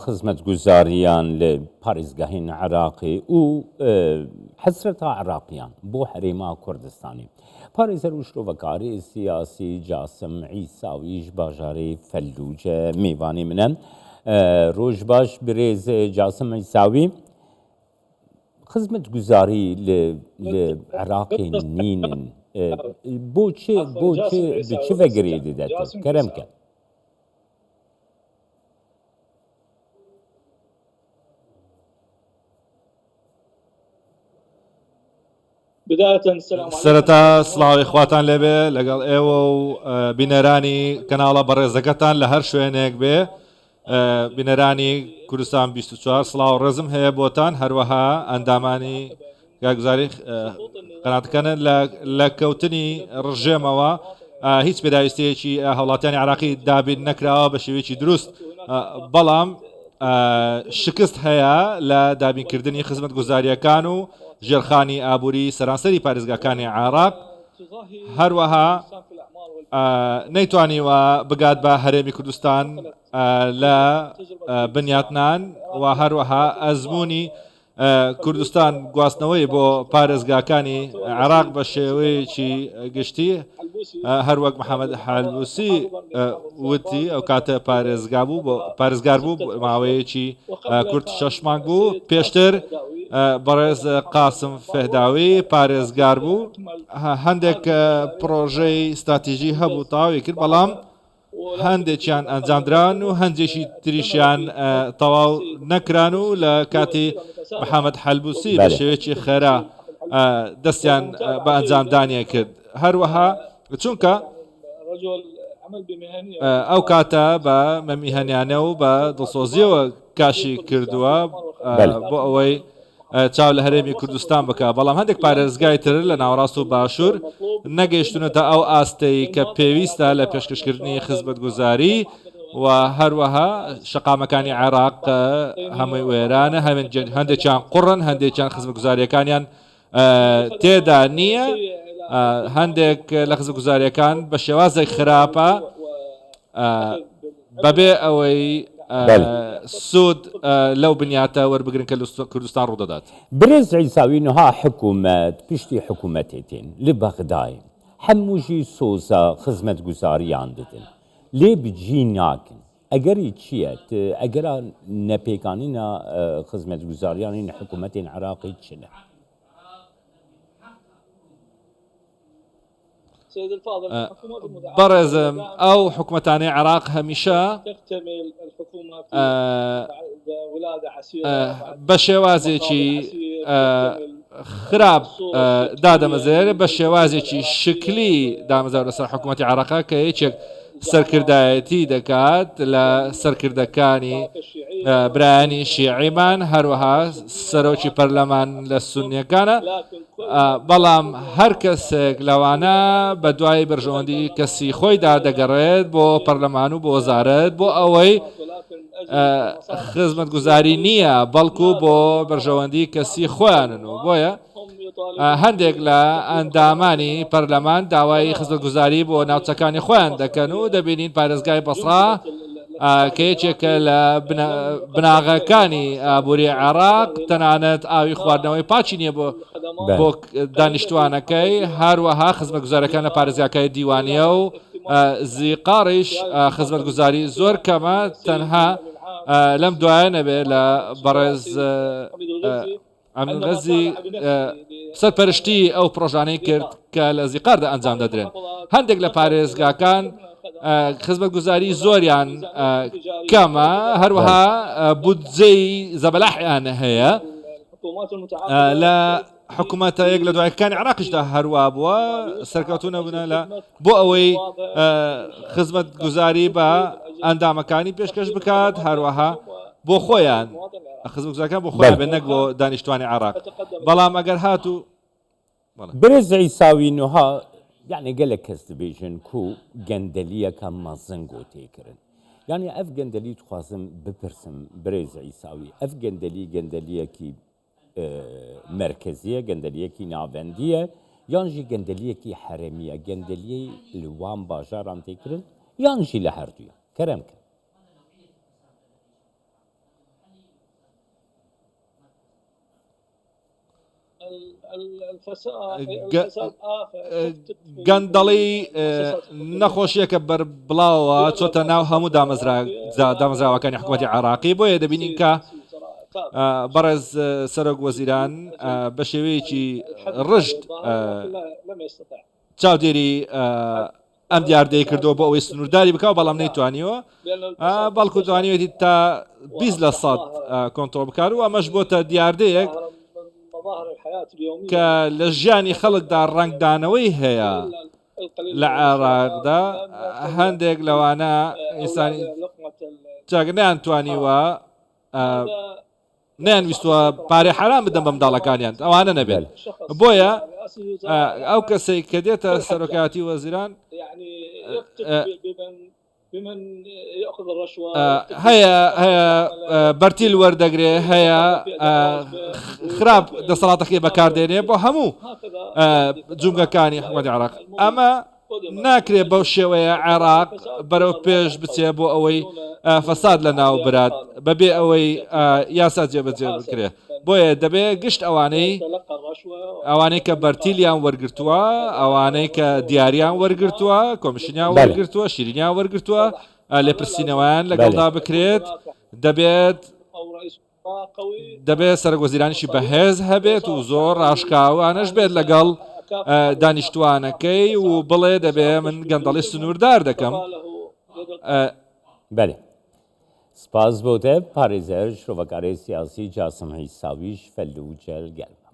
خزمەت گوزاریان لە پارێزگاهین عراقی و حەسرەتا عراقیان بۆ هەرێما کوردستانی پارێزەر و شرۆڤەکاری سیاسی جاسم عیساویش باژارەی فەلوجە میوانی منە ڕۆژ باش برێز جاسم عیساوی خزمەت گوزاری لە عراقی نینن بۆچێ چ vegirê dide kerem ke سەرەتا سڵاوی خواتان لێبێ لەگەڵ ئێوە و بینەرانی کەناڵە بەڕێزەکەتان لە هەر شوێنێک بێ بینەرانی کوردستان 24 سڵاو ڕێزم هەیە بۆتان هەروەها ئەندامانی گاگوزاری قەناتەکەن لە کەوتنی ڕژێمەوە هیچ پێداویستەیەکی هەوڵاتیانی عراقی دابین نەکراوە بە شێوەیەکی دروست بەڵام شکست هەیە لە دابینکردنی خزمەت گوزاریەکان و ژێرخانی ئابووری سەرانسەری پارێزگاکانی عراق هەروەها نەیتوانیوە بگات بە هەرێمی کوردستان لە بنیاتنان و هەروەها ئەزمموی کوردستان گواستنەوەی بۆ پارێزگاکانی عراق بە شێوەیەکی گشتی هەروەک محەممەد حالبوسی وتی ئەو کاتە پارێزگار بوو ماوەیەکی کورت 6 مانگ بوو پێشتر بەڕێز قاسم فەهداوی پارێزگار بوو هەندێک پرۆژەی استراتیژی هەبوو تەواوی کرد بەڵام هەندێکیان ئەنجامدران و هەندێکی تریشیان تەواو نەکران و لە کاتی محەممەد حەلبوسی بە شێوەیەکی خێرا دەستیان بە ئەنجامدانیە کرد هەروەها چونکە ئەو کاتە بە مەمیهەنیانە و بە دڵسۆزیەوە کاشی کردووە بۆ ئەوەی چاو لە هەرێمی کوردستان بکە بەڵام هەندێک پارێزگای تر لە ناوەڕاست و باشوور نەگەیشتونەتە ئەو ئاستەی کە پێویستە لە پێشکەشکردنی خزمەت گوزاری و هەروەها شەقامەکانی عێراق هەمووی وێرانە هەندێکیان قوڕن هەندێکیان خزمەت گوزاریەکانیان تێدا نییە هەندێک لە خزمەت گوزاریەکان بە شێوازێک خراپە بەبێ ئەوەی سود لەو بنیاتە وەربگرن کە کوردستان ڕوودەدات برێز عیساوی نها حکوومەت پشتی حکوومەتێتین لە بەغدای هەمووژی سۆزە خزمەت گوزاریان ددن لێ بجی ناکن ئەگەری چییە ئەگەرا نەپێکانینە خزمەت گوزاریانی حکوومەتین عراقی چنە بەڕێزم ئەو حکوومەتانی عراق هەمیشە بە شێوازێکی خراپ دادەمەزێر بە شێوازێکی شکلی دامەزار لەسەر حکوومەتی عراقا کە یەکێک سەرکردایەتی دەکات لە سەرکردەکانی برایانی شیعیمان هەروەها سەرۆکی پەرلەمان لە سونیەکانە بەڵام هەر کەسێک لەوانە بە دوای بەرژەوەندی کەسی خۆیدا دەگەڕێت بۆ پەرلەمان و بۆ وەزارەت بۆ ئەوەی خزمەت گوزاری نییە بەڵکو بۆ بەرژەوەندی کەسی خۆیانن و بۆیە هەندێک لە ئەندامانی پەرلەمان داوای خزمەت گوزاری بۆ ناوچەکانی خۆیان دەکەن و دەبینین پارێزگای بەسڕا کە یەکێکە لە بناغەکانی ئابووری عێراق تەنانەت ئاوی خواردنەوەی پاچی نییە بۆ دانیشتوانەکەی هەروەها خزمەت گوزارەکان لە پارێزگاکانی دیوانیە و زیقاڕیش خزمەت گوزاری زۆر کەمە تەنها لەم دوایە نەبێ لە بەڕێز ئەمینغەزی سەرپەرشتی ئەو پرۆژانەی کرد کە لە زیقاردا ئەنجام دەدرێن هەندێک لە پارێزگاکان خزمەت گوزاری زۆریان کەمە هەروەها بودجەی زەبەلاحیان هەیە لە حکوومەتە یەک لە دوایەکانی عراقیشدا هەروە بووە سەرکەوتو نەبوونە بۆ ئەوەی خزمەت گوزاری بە ئەندامەکانی پێشکەش بکات هەروەها بۆ خۆیان خزمەت گوزاریەکان بۆ خۆیان بێ نەک بۆ دانیشتوانی عراق بەڵام ئەگەر هاتوو برێز عیساوی نها یعنی gelek kes dibêjin ku gendeliyekan mezin gotêkirin yani ev gendelî dixwazim bipirsim birêz Îsawî ev gendelî gendeliyekî merkeziye gendeliyekî navendiye yan jî gendeliyekî herêmiye gendeliyê li wan bajaran têkirin yan jî li her duya kerem ke الفساد آفة گەندەڵی نەخۆشیەکە بەر بڵاوە چۆتە ناو هەموو دامەزراوەکانی حکوومەتی عراقی بۆیە دەبینین کە بەڕێز سەرۆک وەزیران بە شێوەیەکی ڕژد چاودێری ئەم دیاردەی کردەوە بۆ ئەوەی سنوورداری بکەوە بەڵام نەیتوانیوە بەڵکو توانیوێتی تا 20% کۆنتڕۆڵ بکار و ئەمەش بۆتە دیاردەیەک کە لە ژیانی خەڵکدا ڕنگدانەوەی هەیە لە عێراقدا هەندێک لەوانە ئینسانی چاگنیان توانیوە نەیانویستووە پارەی حرام بدەن بە منداڵەکانیان ئەوانە نەبێت بۆیە ئەو کەسێک کە دێتە سەرۆکایەتی وەزیران هەیە بەرتیل وەردەگرێ هەیە خراپ دەسەڵاتەکەی بەکاردێنێ بۆ هەموو جومگەکانی حکومەتی عێراق ئەمە ناکرێت بەو شێوەیە عێراق بەرەو پێش بچێ بۆ ئەوەی فەساد لە ناو برات بەبێ ئەوەی یاسا جێبەجێ بکرێت بۆیە دەبێت گشت ئەوانەی کە بەرتیلیان وەرگرتووە ئەوانەی کە دیاریان وەرگرتووە کۆمیشنیان وەرگرتووە شیرینیان وەرگرتووە لێپرسینەوەیان لەگەڵدا بکرێت دەبێت سەرۆک وەزیرانیشی بەهێز هەبێت و زۆر ڕاشکاوانەش بێت لەگەڵ دانیشتوانەکەی و بڵێ دەبێ من گەندەڵی سنووردار دەکەم بەێ سپاس بۆ تێ پارێزەر شرۆڤەکاری سیاسی جاسم عیساویش فەلوجەل گەلب